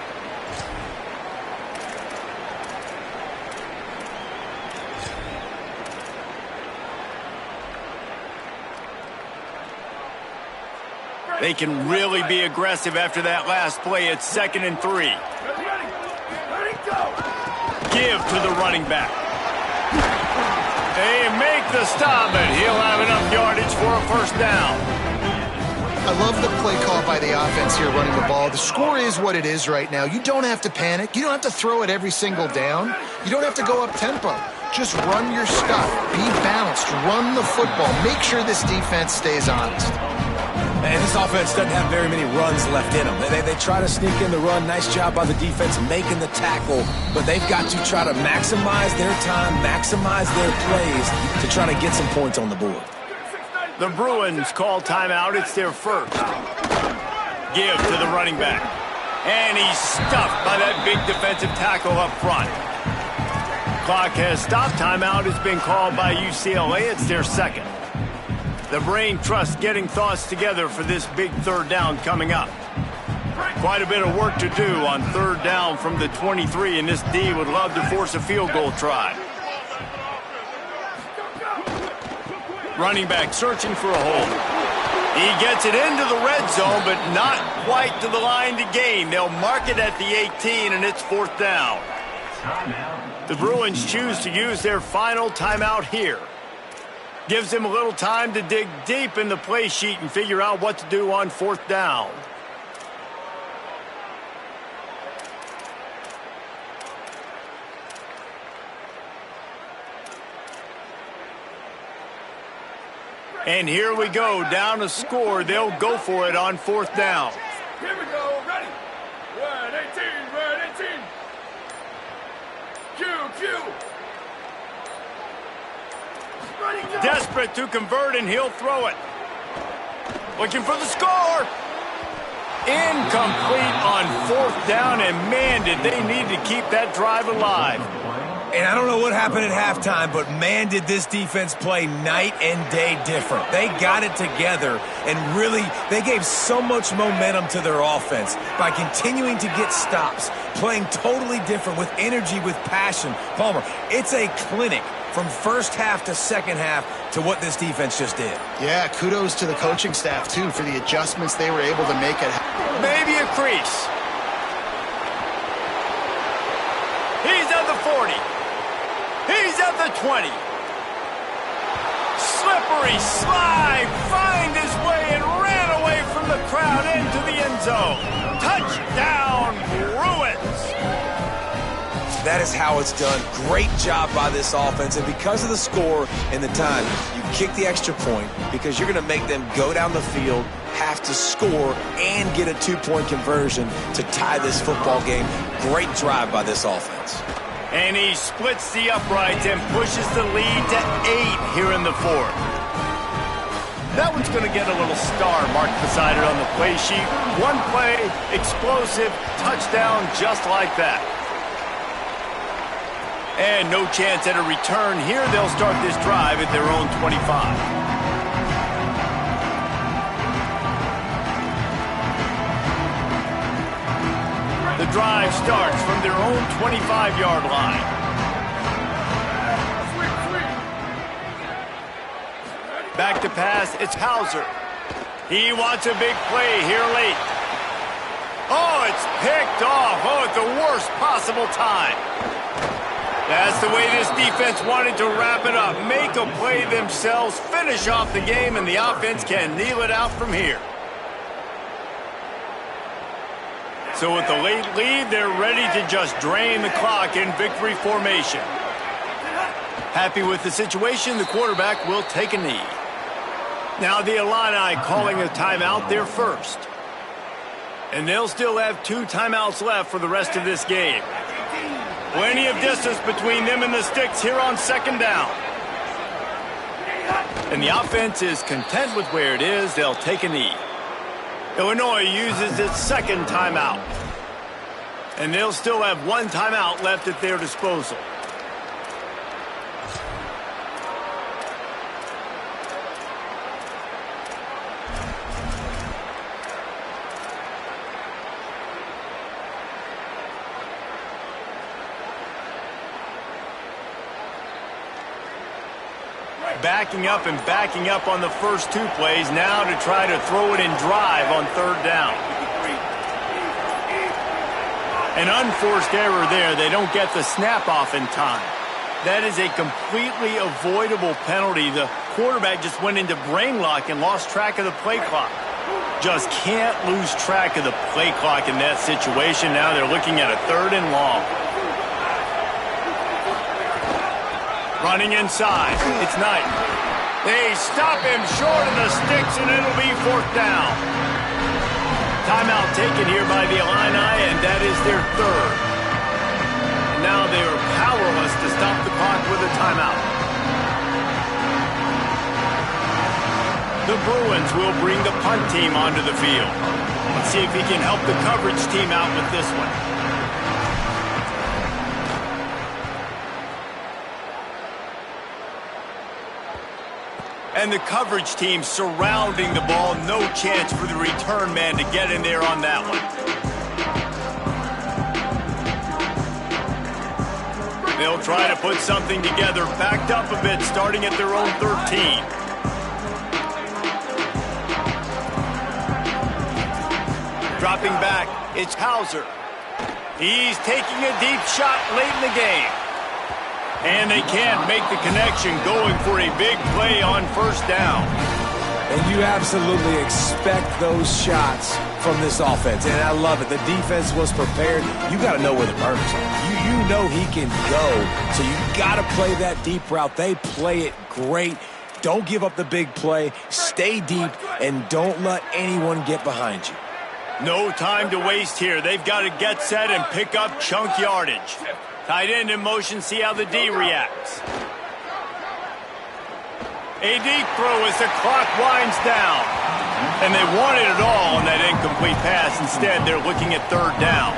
B: They can really be aggressive after that last play. It's 2nd and 3. Give to the running back. They make the stop, and he'll have enough yardage for a first down.
E: I love the play call by the offense here running the ball. The score is what it is right now. You don't have to panic. You don't have to throw it every single down. You don't have to go up tempo. Just run your stuff. Be balanced. Run the football. Make sure this defense stays honest.
D: And this offense doesn't have very many runs left in them. They try to sneak in the run. Nice job by the defense making the tackle. But they've got to try to maximize their time, maximize their plays to try to get some points on the board.
B: The Bruins call timeout. It's their first. Give to the running back. And he's stuffed by that big defensive tackle up front. Clock has stopped. Timeout has been called by UCLA. It's their second. The brain trust getting thoughts together for this big third down coming up. Quite a bit of work to do on third down from the 23, and this D would love to force a field goal try. Running back searching for a hole. He gets it into the red zone, but not quite to the line to gain. They'll mark it at the 18, and it's 4th down. The Bruins choose to use their final timeout here. Gives him a little time to dig deep in the play sheet and figure out what to do on 4th down. And here we go, down a score. They'll go for it on 4th down.
F: Here we go, ready. Red 18, red 18. Q. Ready, go.
B: Desperate to convert, and he'll throw it. Looking for the score. Incomplete on 4th down, and man, did they need to keep that drive alive.
D: And I don't know what happened at halftime, but man, did this defense play night and day different. They got it together, and really, they gave so much momentum to their offense by continuing to get stops, playing totally different with energy, with passion. Palmer, it's a clinic from first half to second half to what this defense just did.
E: Yeah, kudos to the coaching staff, too, for the adjustments they were able to make at
B: Maybe a crease. He's at the 40. He's at the 20. Slippery slide, find his way and ran away from the crowd into the end zone. Touchdown, Bruins.
D: That is how it's done. Great job by this offense. And because of the score and the time, you kick the extra point because you're going to make them go down the field, have to score, and get a 2-point conversion to tie this football game. Great drive by this offense.
B: And he splits the uprights and pushes the lead to 8 here in the 4th. That one's going to get a little star marked beside it on the play sheet. One play, explosive, touchdown just like that. And no chance at a return here. They'll start this drive at their own 25. The drive starts from their own 25-yard line. Back to pass, it's Hauser. He wants a big play here late. Oh, it's picked off. Oh, at the worst possible time. That's the way this defense wanted to wrap it up. Make a play themselves, finish off the game, and the offense can kneel it out from here. So with the late lead, they're ready to just drain the clock in victory formation. Happy with the situation, the quarterback will take a knee. Now the Illini calling a timeout there first. And they'll still have 2 timeouts left for the rest of this game. Plenty of distance between them and the sticks here on 2nd down. And the offense is content with where it is. They'll take a knee. Illinois uses its 2nd timeout. And they'll still have 1 timeout left at their disposal. Backing up and backing up on the first 2 plays now to try to throw it and drive on 3rd down. An unforced error there. They don't get the snap off in time. That is a completely avoidable penalty. The quarterback just went into brain lock and lost track of the play clock. Just can't lose track of the play clock in that situation. Now they're looking at a 3rd and long. Running inside. It's Knight. They stop him short of the sticks, and it'll be 4th down. Timeout taken here by the Illini, and that is their 3rd. Now they are powerless to stop the clock with a timeout. The Bruins will bring the punt team onto the field. Let's see if he can help the coverage team out with this one. And the coverage team surrounding the ball. No chance for the return man to get in there on that one. They'll try to put something together, backed up a bit, starting at their own 13. Dropping back, it's Hauser. He's taking a deep shot late in the game. And they can't make the connection, going for a big play on 1st down.
D: And you absolutely expect those shots from this offense. And I love it. The defense was prepared. You got to know where the burners are. You know he can go. So you got to play that deep route. They play it great. Don't give up the big play. Stay deep, and don't let anyone get behind you.
B: No time to waste here. They've got to get set and pick up chunk yardage. Tight end in motion, see how the D reacts. A deep throw as the clock winds down. And they wanted it all on that incomplete pass. Instead, they're looking at third down.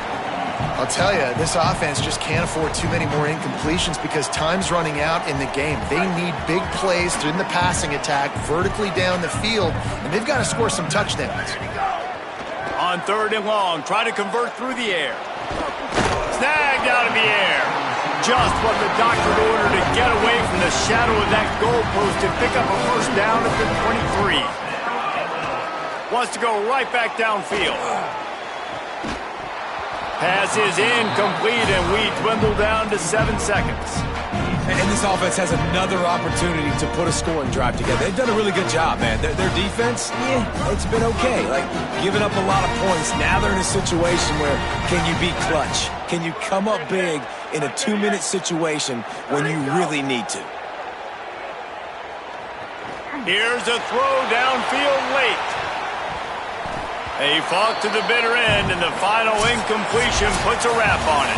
E: I'll tell you, this offense just can't afford too many more incompletions because time's running out in the game. They need big plays in the passing attack, vertically down the field, and they've got to score some touchdowns.
B: On third and long, try to convert through the air. Snagged out of the air. Just what the doctor ordered to get away from the shadow of that goalpost and pick up a first down at the 23. Wants to go right back downfield. Pass is incomplete, and we dwindle down to 7 seconds.
D: And this offense has another opportunity to put a scoring drive together. They've done a really good job, man. Their defense, it's been okay. Like, giving up a lot of points. Now they're in a situation where can you be clutch? Can you come up big in a 2-minute situation when you really need to?
B: Here's a throw downfield late. They fought to the bitter end, and the final incompletion puts a wrap on it.